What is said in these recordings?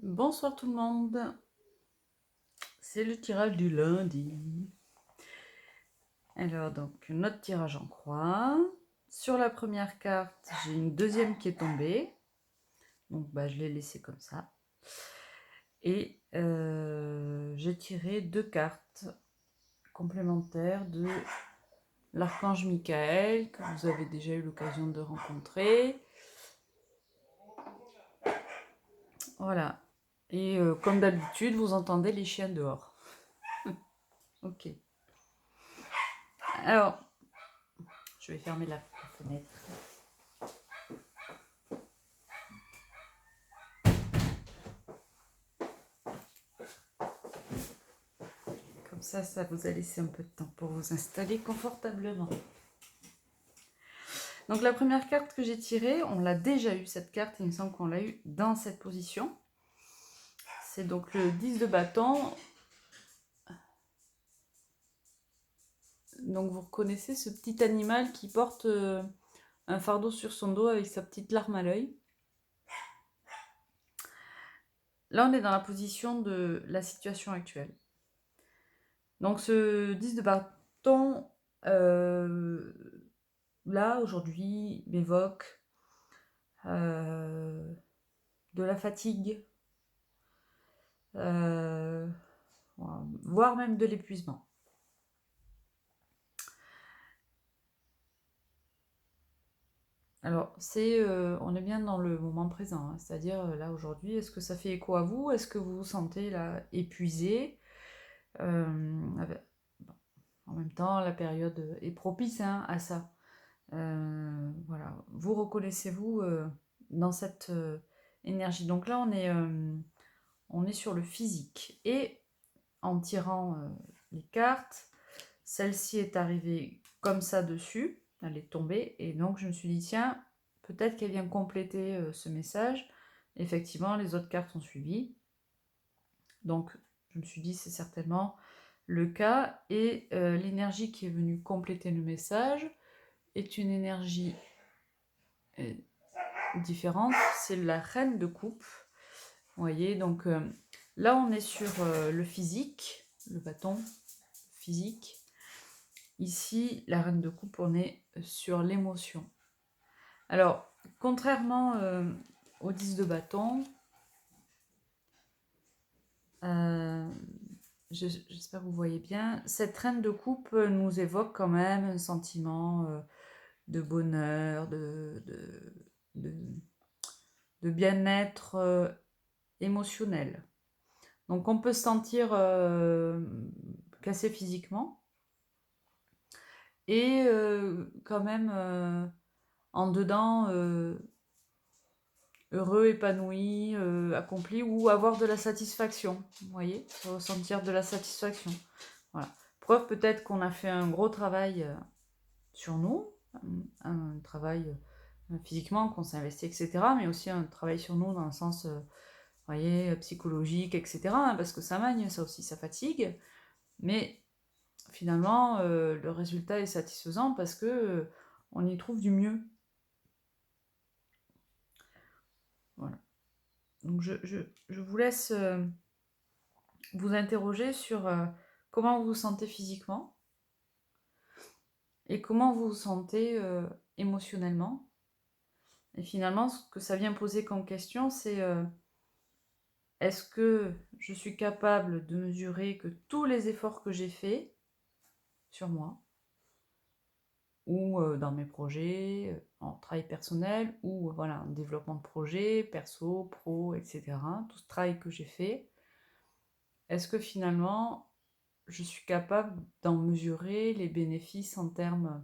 Bonsoir tout le monde, c'est le tirage du lundi. Alors donc notre tirage en croix. Sur la première carte, j'ai une deuxième qui est tombée. Donc je l'ai laissée comme ça. Et j'ai tiré deux cartes complémentaires de l'archange Michael, que vous avez déjà eu l'occasion de rencontrer. Voilà. Et comme d'habitude, vous entendez les chiens dehors. Ok. Alors, je vais fermer la fenêtre. Comme ça vous a laissé un peu de temps pour vous installer confortablement. Donc la première carte que j'ai tirée, on l'a déjà eu cette carte, il me semble qu'on l'a eu dans cette position. C'est donc le 10 de bâton. Donc vous reconnaissez ce petit animal qui porte un fardeau sur son dos avec sa petite larme à l'œil. Là on est dans la position de la situation actuelle. Donc ce 10 de bâton, là aujourd'hui, m'évoque de la fatigue, voire même de l'épuisement. Alors, on est bien dans le moment présent, hein, c'est-à-dire là aujourd'hui, est-ce que ça fait écho à vous? Est-ce que vous vous sentez là épuisé? Bon, en même temps, la période est propice hein, à ça. Voilà, vous reconnaissez-vous dans cette énergie? Donc là, on est sur le physique. Et en tirant les cartes, celle-ci est arrivée comme ça dessus, elle est tombée, et donc je me suis dit, tiens, peut-être qu'elle vient compléter ce message. Effectivement, les autres cartes ont suivi. Donc, je me suis dit, c'est certainement le cas, et l'énergie qui est venue compléter le message est une énergie différente, c'est la reine de coupe. Vous voyez, donc là, on est sur le physique, le bâton physique. Ici, la reine de coupe, on est sur l'émotion. Alors, contrairement au 10 de bâton, j'espère que vous voyez bien, cette reine de coupe nous évoque quand même un sentiment de bonheur, de, de bien-être émotionnel. Donc on peut se sentir cassé physiquement et quand même en dedans heureux, épanoui, accompli, ou avoir de la satisfaction, vous voyez, ressentir de la satisfaction. Voilà. Preuve peut-être qu'on a fait un gros travail sur nous, un travail physiquement, qu'on s'est investi, etc., mais aussi un travail sur nous dans le sens, vous voyez, psychologique, etc., hein, parce que ça magne, ça aussi, ça fatigue, mais finalement, le résultat est satisfaisant parce que on y trouve du mieux. Voilà. Donc je vous laisse vous interroger sur comment vous vous sentez physiquement et comment vous vous sentez émotionnellement. Et finalement, ce que ça vient poser comme question, c'est est-ce que je suis capable de mesurer que tous les efforts que j'ai faits sur moi, ou dans mes projets, en travail personnel, ou voilà, en développement de projet, perso, pro, etc., tout ce travail que j'ai fait, est-ce que finalement, je suis capable d'en mesurer les bénéfices en termes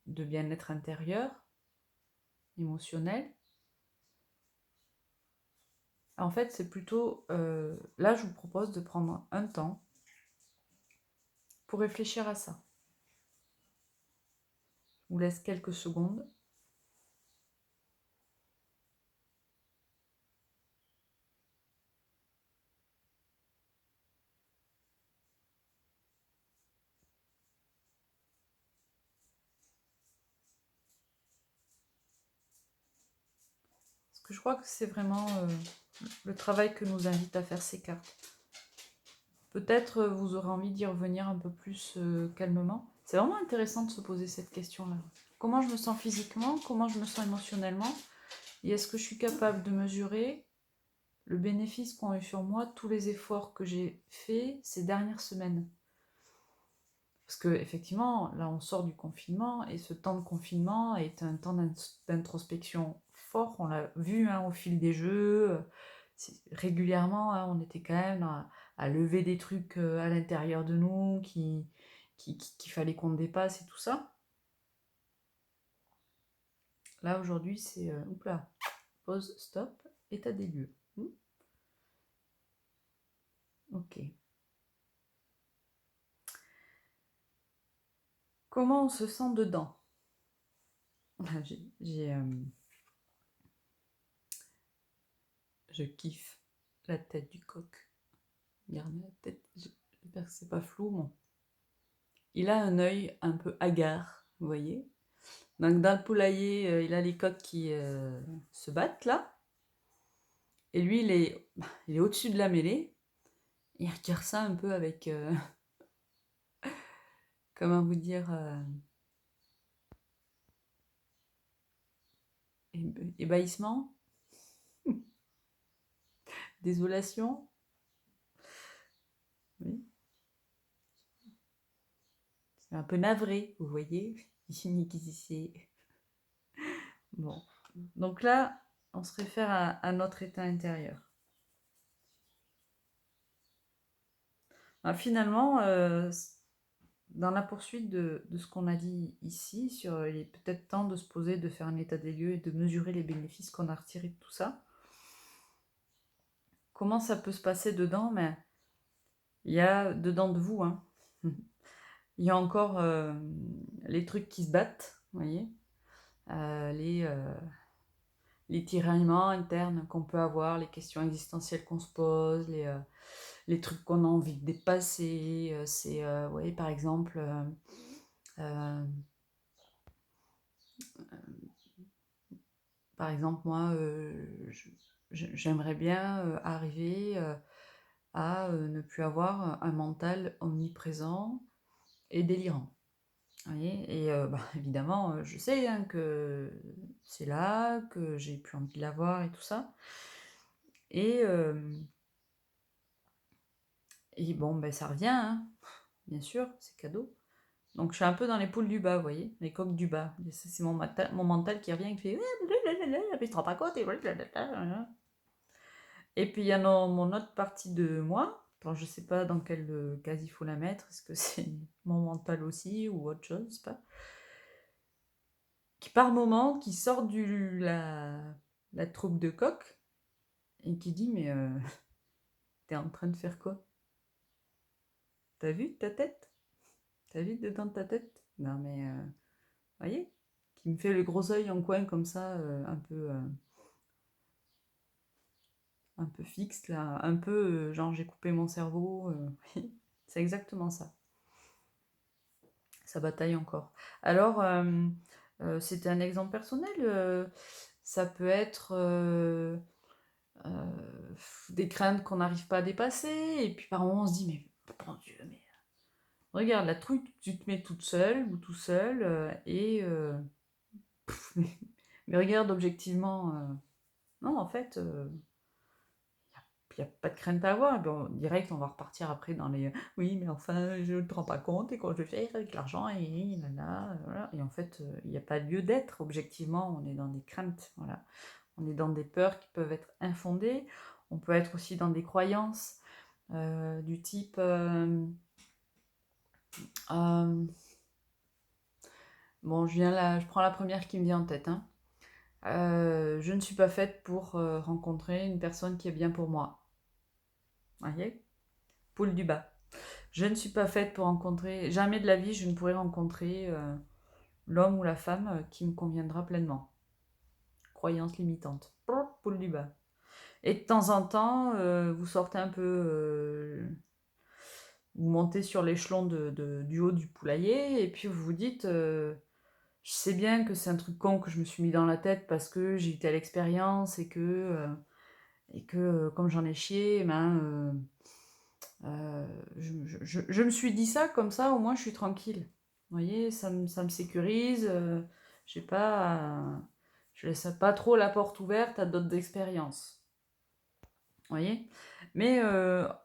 de bien-être intérieur, émotionnel? En fait, c'est plutôt... là, je vous propose de prendre un temps pour réfléchir à ça. Je vous laisse quelques secondes. Est-ce que je crois que c'est vraiment le travail que nous invitent à faire ces cartes. Peut-être vous aurez envie d'y revenir un peu plus calmement. C'est vraiment intéressant de se poser cette question-là. Comment je me sens physiquement? Comment je me sens émotionnellement? Et est-ce que je suis capable de mesurer le bénéfice qu'ont eu sur moi tous les efforts que j'ai faits ces dernières semaines? Parce que effectivement, là on sort du confinement et ce temps de confinement est un temps d'introspection fort. On l'a vu au fil des jeux. Régulièrement, on était quand même à lever des trucs à l'intérieur de nous qu'il fallait qu'on dépasse et tout ça. Là aujourd'hui, c'est oupla, pause, stop, état des lieux. Ok. Comment on se sent dedans? Je kiffe la tête du coq. Regardez la tête, j'espère que c'est pas flou. Bon. Il a un œil un peu hagard, vous voyez. Donc dans le poulailler, il a les coqs qui se battent là. Et lui, il est au-dessus de la mêlée. Il regarde ça un peu avec, comment vous dire, ébahissement, désolation. Oui. C'est un peu navré, vous voyez. Bon. Donc là, on se réfère à notre état intérieur. Finalement, dans la poursuite de ce qu'on a dit ici, il est peut-être temps de se poser, de faire un état des lieux et de mesurer les bénéfices qu'on a retirés de tout ça. Comment ça peut se passer dedans? Mais il y a dedans de vous, il y a encore les trucs qui se battent, vous voyez, les tiraillements internes qu'on peut avoir, les questions existentielles qu'on se pose, les trucs qu'on a envie de dépasser. Vous voyez, par exemple, moi, j'aimerais bien arriver à ne plus avoir un mental omniprésent et délirant. Vous voyez, et évidemment, je sais que c'est là, que j'ai plus envie de l'avoir et tout ça. Et bon, ça revient, bien sûr, c'est cadeau. Donc je suis un peu dans les poules du bas, vous voyez, les coqs du bas. C'est mon mental qui revient et qui fait mais tu te rends pas compte. Et puis il y a mon autre partie de moi. Alors, je sais pas dans quelle case il faut la mettre. Est-ce que c'est mon mental aussi ou autre chose, je sais pas. Qui par moment, qui sort la troupe de coqs et qui dit mais t'es en train de faire quoi? T'as vu ta tête? T'as vu dedans de ta tête? Non mais voyez, qui me fait le gros œil en coin comme ça, un peu fixe là, un peu genre j'ai coupé mon cerveau. C'est exactement ça. Ça bataille encore. Alors, c'était un exemple personnel. Ça peut être des craintes qu'on n'arrive pas à dépasser. Et puis par moment, on se dit, mais mon Dieu, mais regarde, la truc, tu te mets toute seule ou tout seul. Mais regarde objectivement. Non, en fait, il n'y a pas de crainte à avoir. Et puis direct, on va repartir après dans les oui, mais enfin, je ne te rends pas compte, et quand je fais avec l'argent, et nana, voilà. Et en fait, il n'y a pas lieu d'être. Objectivement, on est dans des craintes, voilà. On est dans des peurs qui peuvent être infondées. On peut être aussi dans des croyances du type bon, je prends la première qui me vient en tête. Je ne suis pas faite pour rencontrer une personne qui est bien pour moi. Voyez, poule du bas. Je ne suis pas faite pour rencontrer, jamais de la vie je ne pourrai rencontrer l'homme ou la femme qui me conviendra pleinement. Croyance limitante. Poule du bas. Et de temps en temps, vous sortez un peu, vous montez sur l'échelon du haut du poulailler, et puis vous vous dites, Je sais bien que c'est un truc con que je me suis mis dans la tête parce que j'ai eu telle expérience et que comme j'en ai chié, ben, je me suis dit ça, comme ça, au moins je suis tranquille. Vous voyez, ça me sécurise, j'ai pas, je laisse pas trop la porte ouverte à d'autres expériences. Vous voyez. Mais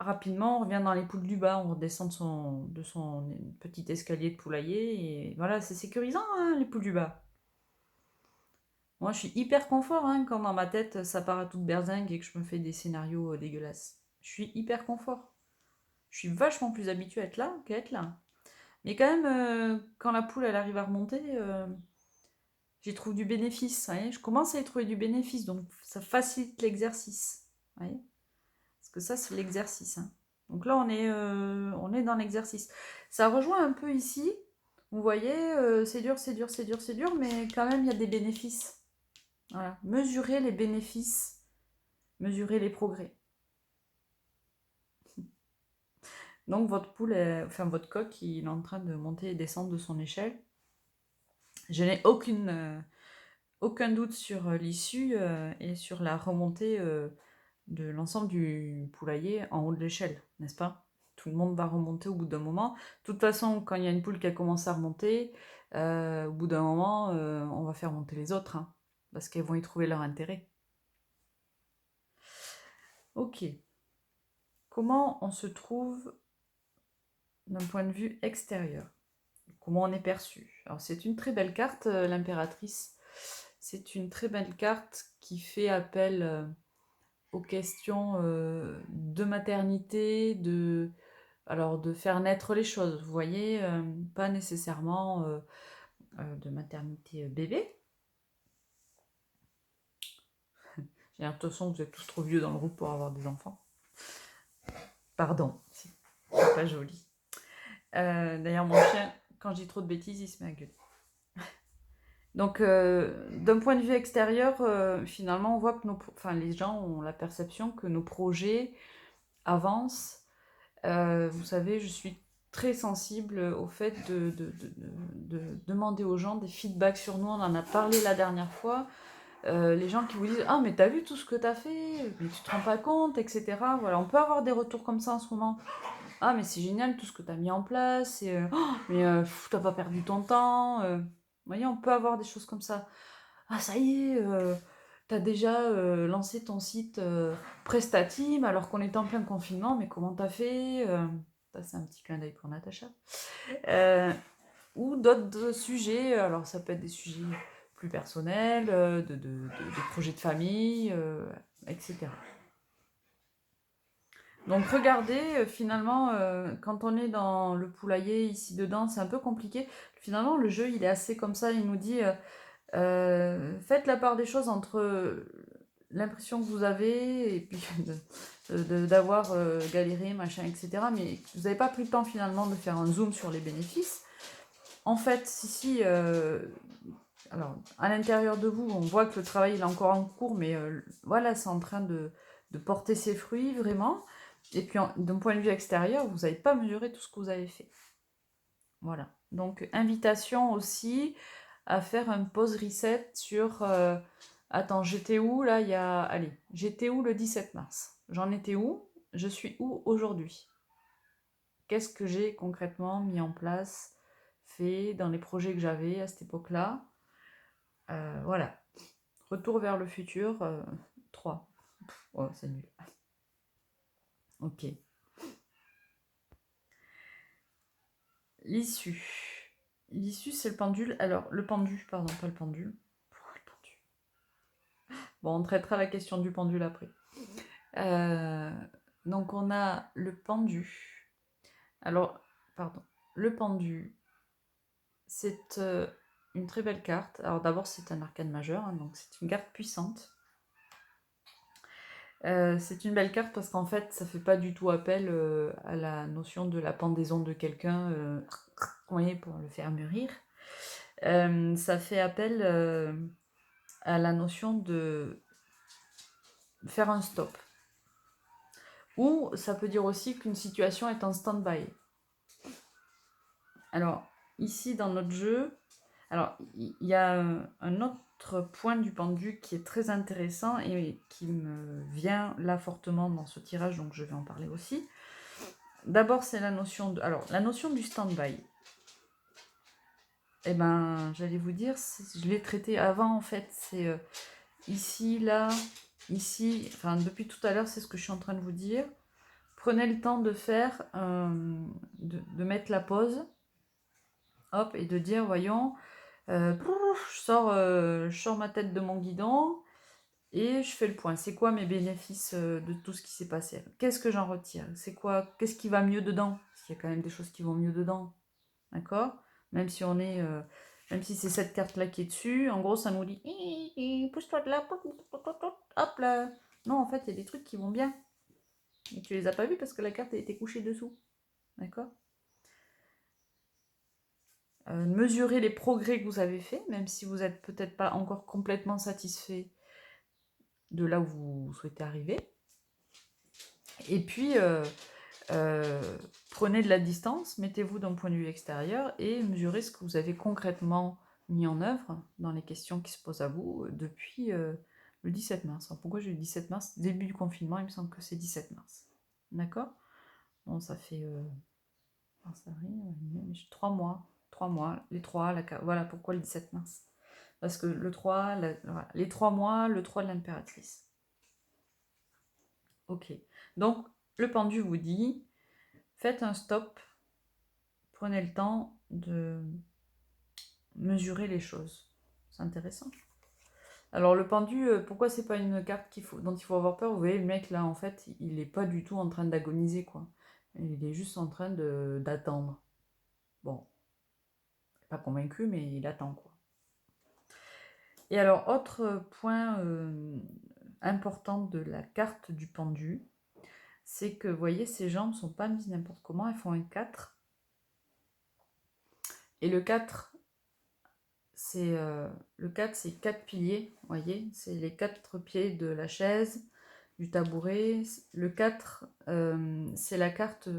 rapidement, on revient dans les poules du bas, on redescend de son petit escalier de poulailler, et voilà, c'est sécurisant, hein, les poules du bas. Moi, je suis hyper confort hein, quand dans ma tête, ça part à toute berzingue et que je me fais des scénarios dégueulasses. Je suis hyper confort. Je suis vachement plus habituée à être là qu'à être là. Mais quand même, quand la poule elle arrive à remonter, j'y trouve du bénéfice. Vous voyez, je commence à y trouver du bénéfice, donc ça facilite l'exercice. Vous voyez, parce que ça, c'est l'exercice. Hein. Donc là, on est dans l'exercice. Ça rejoint un peu ici. Vous voyez, c'est dur, c'est dur, c'est dur, c'est dur, mais quand même, il y a des bénéfices. Voilà. Mesurer les bénéfices, mesurer les progrès. Donc votre poule, enfin votre coq, il est en train de monter et descendre de son échelle. Je n'ai aucun doute sur l'issue et sur la remontée de l'ensemble du poulailler en haut de l'échelle, n'est-ce pas? Tout le monde va remonter au bout d'un moment. De toute façon, quand il y a une poule qui a commencé à remonter, au bout d'un moment, on va faire monter les autres, hein, parce qu'elles vont y trouver leur intérêt. Ok. Comment on se trouve d'un point de vue extérieur? Comment on est perçu? Alors c'est une très belle carte, l'impératrice. C'est une très belle carte qui fait appel aux questions de maternité, alors de faire naître les choses, vous voyez, pas nécessairement de maternité bébé. J'ai l'impression que vous êtes tous trop vieux dans le groupe pour avoir des enfants. Pardon, c'est pas joli. D'ailleurs, mon chien, quand je dis trop de bêtises, il se met à gueuler. Donc, d'un point de vue extérieur, finalement, on voit que les gens ont la perception que nos projets avancent. Vous savez, je suis très sensible au fait de demander aux gens des feedbacks sur nous. On en a parlé la dernière fois. Les gens qui vous disent ah mais t'as vu tout ce que t'as fait, mais tu te rends pas compte, etc. Voilà, on peut avoir des retours comme ça en ce moment. Ah mais c'est génial tout ce que t'as mis en place. Et, mais t'as pas perdu ton temps. Vous voyez, on peut avoir des choses comme ça. Ah ça y est, t'as déjà lancé ton site Prestateam alors qu'on était en plein confinement, mais comment t'as fait Ça c'est un petit clin d'œil pour Natacha. Ou d'autres sujets, alors ça peut être des sujets plus personnels, de projets de famille, etc. Donc regardez, finalement, quand on est dans le poulailler ici dedans, c'est un peu compliqué. Finalement, le jeu, il est assez comme ça, il nous dit, faites la part des choses entre l'impression que vous avez et puis d'avoir galéré, machin, etc. Mais vous n'avez pas pris le temps finalement de faire un zoom sur les bénéfices. En fait, si, alors, à l'intérieur de vous, on voit que le travail il est encore en cours, mais voilà, c'est en train de porter ses fruits, vraiment. Et puis, d'un point de vue extérieur, vous n'avez pas mesuré tout ce que vous avez fait. Voilà. Donc, invitation aussi à faire un pause reset sur... attends, j'étais où là Allez, j'étais où le 17 mars? J'en étais où? Je suis où aujourd'hui? Qu'est-ce que j'ai concrètement mis en place, fait dans les projets que j'avais à cette époque-là? Voilà. Retour vers le futur, 3. Oh, c'est nul. Ok. L'issue. L'issue, c'est le pendule. Alors, le pendu, pardon, pas le pendule. Pourquoi le pendule? Bon, on traitera la question du pendule après. Donc, on a le pendu. Alors, pardon. Le pendu, c'est une très belle carte. Alors, d'abord, c'est un arcane majeur, hein, donc c'est une carte puissante. C'est une belle carte parce qu'en fait, ça fait pas du tout appel à la notion de la pendaison de quelqu'un, vous voyez, pour le faire mûrir. Ça fait appel à la notion de faire un stop. Ou ça peut dire aussi qu'une situation est en stand-by. Alors, ici, dans notre jeu... Alors, il y a un autre point du pendu qui est très intéressant et qui me vient là fortement dans ce tirage, donc je vais en parler aussi. D'abord, c'est la notion de... Alors, la notion du stand-by. Eh ben, j'allais vous dire, je l'ai traité avant, en fait, c'est ici, là, ici, enfin, depuis tout à l'heure, c'est ce que je suis en train de vous dire. Prenez le temps de faire, de mettre la pause, hop, et de dire, voyons, je sors ma tête de mon guidon et je fais le point. C'est quoi mes bénéfices de tout ce qui s'est passé? Qu'est-ce que j'en retire? C'est quoi? Qu'est-ce qui va mieux dedans? Parce qu'il y a quand même des choses qui vont mieux dedans, d'accord? Même si on est, même si c'est cette carte-là qui est dessus, en gros, ça nous dit, pousse-toi de là, hop là. Non, en fait, il y a des trucs qui vont bien. Et tu les as pas vus parce que la carte a été couchée dessous, d'accord? Mesurer les progrès que vous avez faits, même si vous n'êtes peut-être pas encore complètement satisfait de là où vous souhaitez arriver. Et puis, prenez de la distance, mettez-vous d'un point de vue extérieur et mesurez ce que vous avez concrètement mis en œuvre dans les questions qui se posent à vous depuis le 17 mars. Alors, pourquoi j'ai eu le 17 mars? Début du confinement, il me semble que c'est 17 mars. D'accord? Bon, ça fait... mars, avril, 3 mois. 3 mois, les 3, voilà pourquoi le 17 mars. Parce que le 3, voilà, les 3 mois, le 3 de l'impératrice. Ok. Donc, le pendu vous dit, faites un stop, prenez le temps de mesurer les choses. C'est intéressant. Alors, le pendu, pourquoi c'est pas une carte dont il faut avoir peur? Vous voyez, le mec, là, en fait, il est pas du tout en train d'agoniser, quoi. Il est juste en train d'attendre. Bon, pas convaincu, mais il attend, quoi. Et alors, autre point important de la carte du pendu, c'est que, vous voyez, ces jambes ne sont pas mises n'importe comment, elles font un 4. Et le 4, c'est 4 piliers, vous voyez, c'est les 4 pieds de la chaise, du tabouret. Le 4, c'est la carte,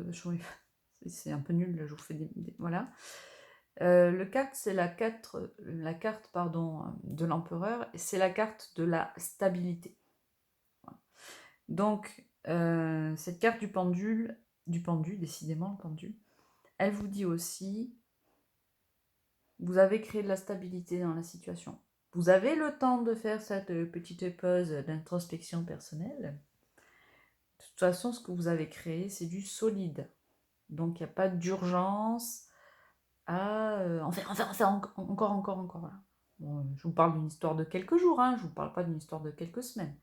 c'est un peu nul, là, je vous fais voilà. Le 4, c'est la carte pardon, de l'empereur, et c'est la carte de la stabilité. Voilà. Donc, cette carte du pendu, décidément le pendule, elle vous dit aussi, vous avez créé de la stabilité dans la situation. Vous avez le temps de faire cette petite pause d'introspection personnelle. De toute façon, ce que vous avez créé, c'est du solide. Donc, il n'y a pas d'urgence à en faire encore. Voilà. Bon, je vous parle d'une histoire de quelques jours, hein, je ne vous parle pas d'une histoire de quelques semaines,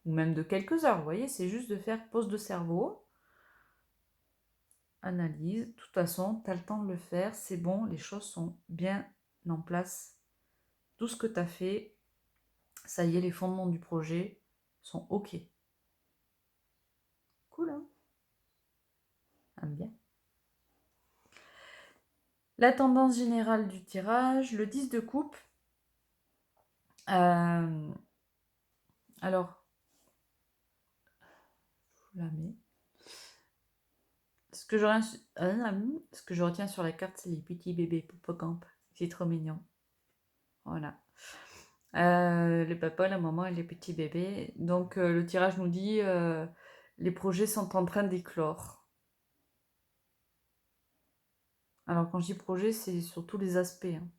ou même de quelques heures, vous voyez, c'est juste de faire pause de cerveau, analyse, de toute façon, tu as le temps de le faire, c'est bon, les choses sont bien en place, tout ce que tu as fait, ça y est, les fondements du projet sont ok. Cool, hein? Aime bien. La tendance générale du tirage, le 10 de coupe. Alors, je la mets. Ce que je retiens sur la carte, c'est les petits bébés Popocamp. C'est trop mignon. Voilà. Le papa, la maman et les petits bébés. Donc, le tirage nous dit les projets sont en train d'éclore. Alors, quand je dis projet, c'est sur tous les aspects, hein.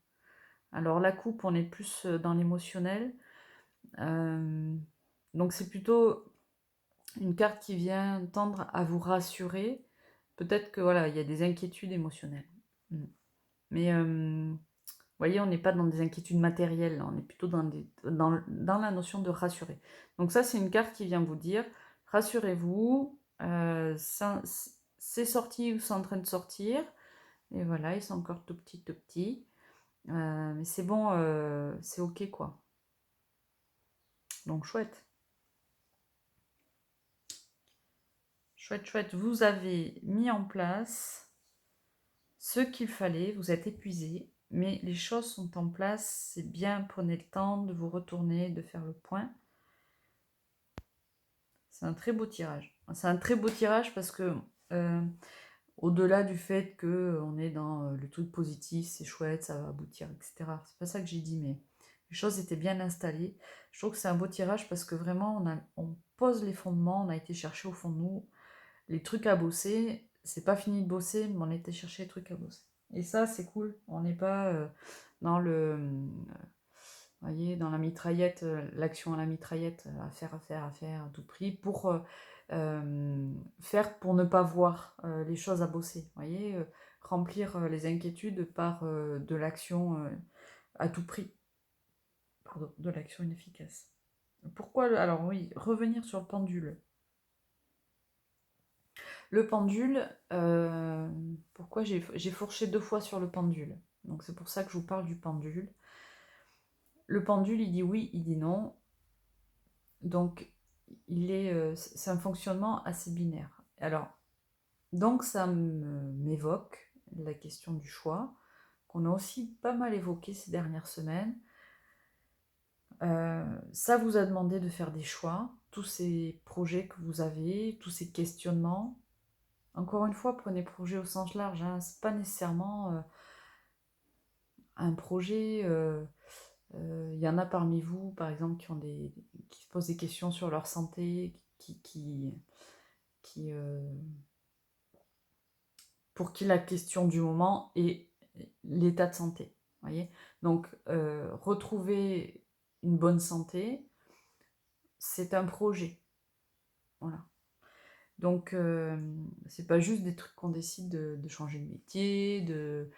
Alors, la coupe, on est plus dans l'émotionnel. Donc, c'est plutôt une carte qui vient tendre à vous rassurer. Peut-être que voilà, il y a des inquiétudes émotionnelles. Mais vous voyez, on n'est pas dans des inquiétudes matérielles, on est plutôt dans la notion de rassurer. Donc ça, c'est une carte qui vient vous dire, rassurez-vous, c'est sorti ou c'est en train de sortir. Et voilà, ils sont encore tout petits. Mais c'est bon, c'est ok, quoi. Donc chouette. Chouette. Vous avez mis en place ce qu'il fallait, vous êtes épuisé, mais les choses sont en place, c'est bien, prenez le temps de vous retourner, de faire le point. C'est un très beau tirage. C'est un très beau tirage parce que au-delà du fait que on est dans le truc positif, c'est chouette, ça va aboutir, etc. C'est pas ça que j'ai dit, mais les choses étaient bien installées. Je trouve que c'est un beau tirage parce que vraiment, on pose les fondements, on a été chercher au fond de nous les trucs à bosser. C'est pas fini de bosser, mais on a été chercher les trucs à bosser. Et ça, c'est cool. On n'est pas dans voyez, dans la mitraillette, l'action à la mitraillette, à faire à tout prix, pour faire pour ne pas voir les choses à bosser. Vous voyez, remplir les inquiétudes par de l'action à tout prix. Pardon, de l'action inefficace. Pourquoi alors oui, revenir sur le pendule. Le pendule, pourquoi j'ai fourché 2 fois sur le pendule. Donc c'est pour ça que je vous parle du pendule. Le pendule, il dit oui, il dit non. Donc c'est un fonctionnement assez binaire. Alors, donc ça m'évoque la question du choix, qu'on a aussi pas mal évoqué ces dernières semaines. Ça vous a demandé de faire des choix, tous ces projets que vous avez, tous ces questionnements. Encore une fois, prenez projet au sens large, hein. C'est pas nécessairement un projet. Il y en a parmi vous, par exemple, qui se posent des questions sur leur santé, qui, pour qui la question du moment est l'état de santé. Voyez, donc, retrouver une bonne santé, c'est un projet. Voilà. Donc, c'est pas juste des trucs qu'on décide de changer de métier, de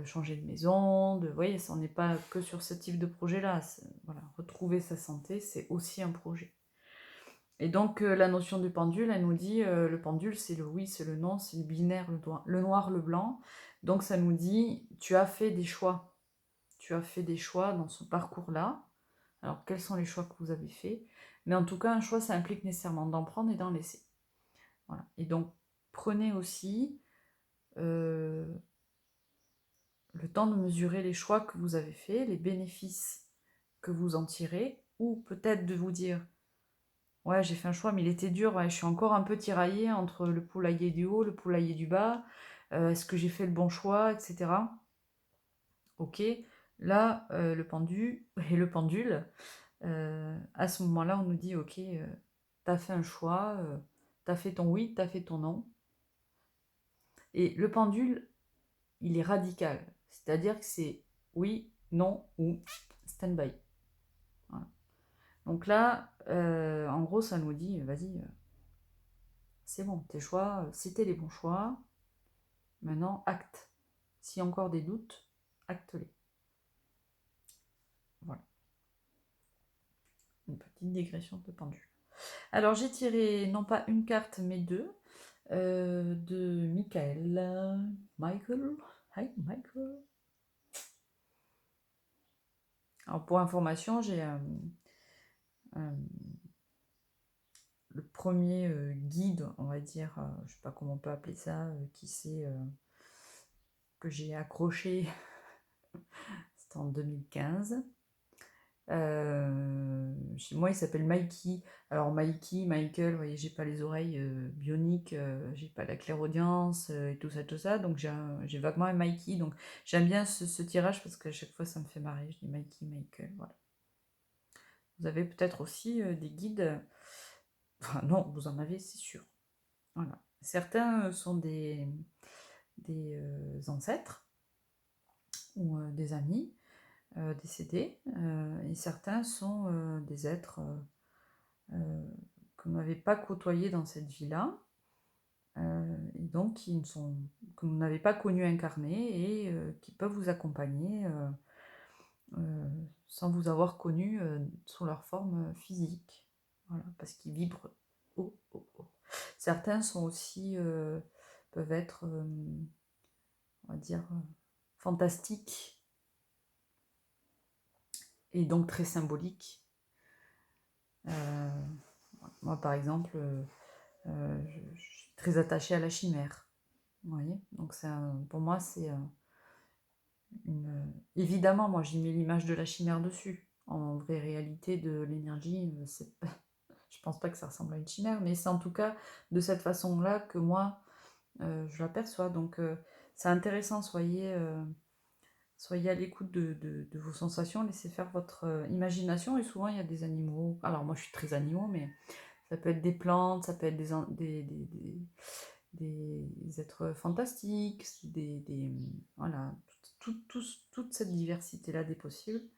changer de maison, vous voyez, on n'est pas que sur ce type de projet-là. Voilà, retrouver sa santé, c'est aussi un projet. Et donc, la notion du pendule, elle nous dit, le pendule, c'est le oui, c'est le non, c'est le binaire, le noir, le blanc. Donc, ça nous dit, tu as fait des choix. Tu as fait des choix dans ce parcours-là. Alors, quels sont les choix que vous avez faits? Mais en tout cas, un choix, ça implique nécessairement d'en prendre et d'en laisser. Voilà. Et donc, prenez aussi le temps de mesurer les choix que vous avez faits, les bénéfices que vous en tirez, ou peut-être de vous dire, ouais, j'ai fait un choix, mais il était dur, ouais, je suis encore un peu tiraillée entre le poulailler du haut, le poulailler du bas, est-ce que j'ai fait le bon choix, etc. Ok, là, le pendule, à ce moment-là, on nous dit, ok, t'as fait un choix, t'as fait ton oui, t'as fait ton non. Et le pendule, il est radical. C'est-à-dire que c'est oui, non ou stand-by. Voilà. Donc là, en gros, ça nous dit, vas-y, c'est bon, tes choix, c'était les bons choix. Maintenant, acte. S'il y a encore des doutes, acte-les. Voilà. Une petite digression de pendule. Alors, j'ai tiré non pas une carte, mais deux, de Michael. Michael. Hi, Michael. Alors, pour information, j'ai le premier guide, on va dire, je sais pas comment on peut appeler ça, que j'ai accroché, c'était en 2015. Chez moi, il s'appelle Mikey. Alors Mikey, Michael, vous voyez, j'ai pas les oreilles bioniques, j'ai pas la clairaudience et tout ça. Donc j'ai vaguement un Mikey. Donc j'aime bien ce tirage parce qu'à chaque fois, ça me fait marrer. Je dis Mikey, Michael, voilà. Vous avez peut-être aussi des guides. Enfin non, vous en avez, c'est sûr. Voilà. Certains sont des ancêtres ou des amis décédés, et certains sont des êtres que vous n'avez pas côtoyés dans cette vie-là, et donc que vous n'avez pas connus incarnés et qui peuvent vous accompagner sans vous avoir connu sous leur forme physique. Voilà, parce qu'ils vibrent haut, haut, haut. Certains sont aussi, peuvent être, on va dire, fantastiques et donc très symboliques. Moi, par exemple, je suis très attachée à la chimère. Vous voyez, donc pour moi, c'est évidemment, moi, j'y mets l'image de la chimère dessus. En vraie réalité de l'énergie, je pense pas que ça ressemble à une chimère, mais c'est en tout cas de cette façon-là que moi, je l'aperçois. Donc, c'est intéressant, soyez à l'écoute de vos sensations, laissez faire votre imagination. Et souvent, il y a des animaux. Alors, moi, je suis très animaux, mais ça peut être des plantes, ça peut être des êtres fantastiques, voilà, toute cette diversité-là des possibles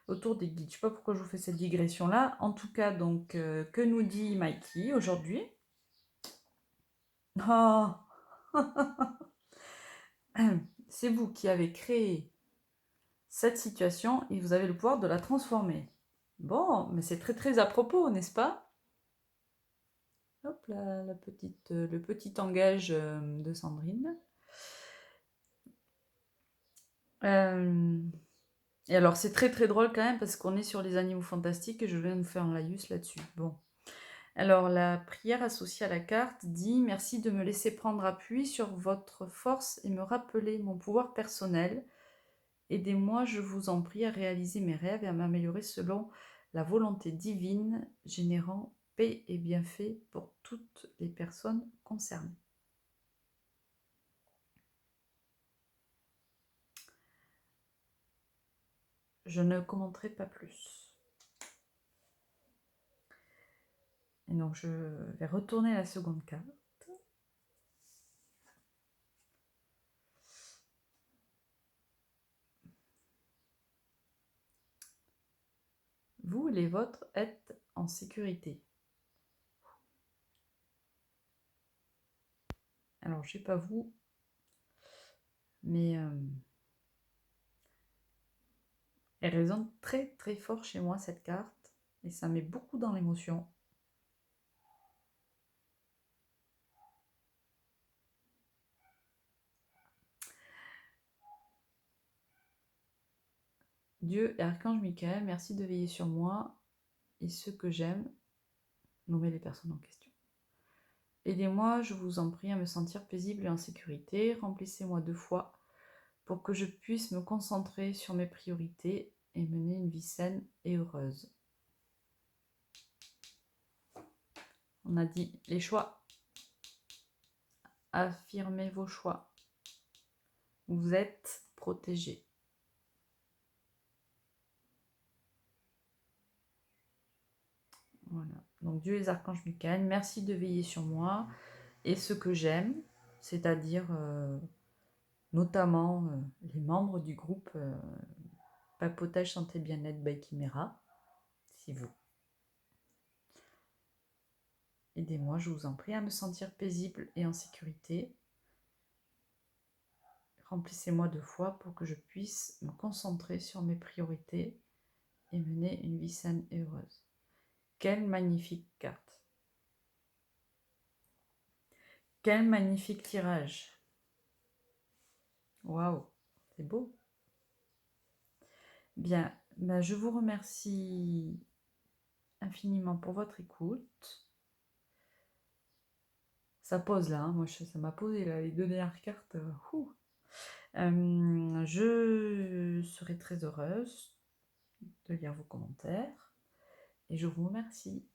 autour des guides. Je ne sais pas pourquoi je vous fais cette digression-là. En tout cas, donc, que nous dit Mikey aujourd'hui? Oh c'est vous qui avez créé cette situation et vous avez le pouvoir de la transformer. Bon, mais c'est très très à propos, n'est-ce pas? Hop là, le petit engage de Sandrine. Et alors, c'est très très drôle quand même parce qu'on est sur les animaux fantastiques et je viens de vous faire un laïus là-dessus. Bon. Alors, la prière associée à la carte dit « Merci de me laisser prendre appui sur votre force et me rappeler mon pouvoir personnel. Aidez-moi, je vous en prie, à réaliser mes rêves et à m'améliorer selon la volonté divine, générant paix et bienfaits pour toutes les personnes concernées. » Je ne commenterai pas plus. Et donc, je vais retourner à la seconde carte. Vous, les vôtres, êtes en sécurité. Alors, je ne sais pas vous, mais elle résonne très très fort chez moi, cette carte, et ça met beaucoup dans l'émotion. Dieu et Archange Michael, merci de veiller sur moi et ceux que j'aime, nommer les personnes en question. Aidez-moi, je vous en prie, à me sentir paisible et en sécurité. Remplissez-moi 2 fois pour que je puisse me concentrer sur mes priorités et mener une vie saine et heureuse. On a dit les choix. Affirmez vos choix. Vous êtes protégés. Voilà. Donc Dieu et les archanges Michael, merci de veiller sur moi et ce que j'aime, c'est-à-dire notamment les membres du groupe Papotage Santé Bien-être by Chimera. C'est vous. Aidez-moi, je vous en prie, à me sentir paisible et en sécurité. Remplissez-moi 2 fois pour que je puisse me concentrer sur mes priorités et mener une vie saine et heureuse. Quelle magnifique carte! Quel magnifique tirage! Waouh, c'est beau! Bien, je vous remercie infiniment pour votre écoute. Ça pose là, moi ça m'a posé là, les 2 dernières cartes. Je serai très heureuse de lire vos commentaires et je vous remercie.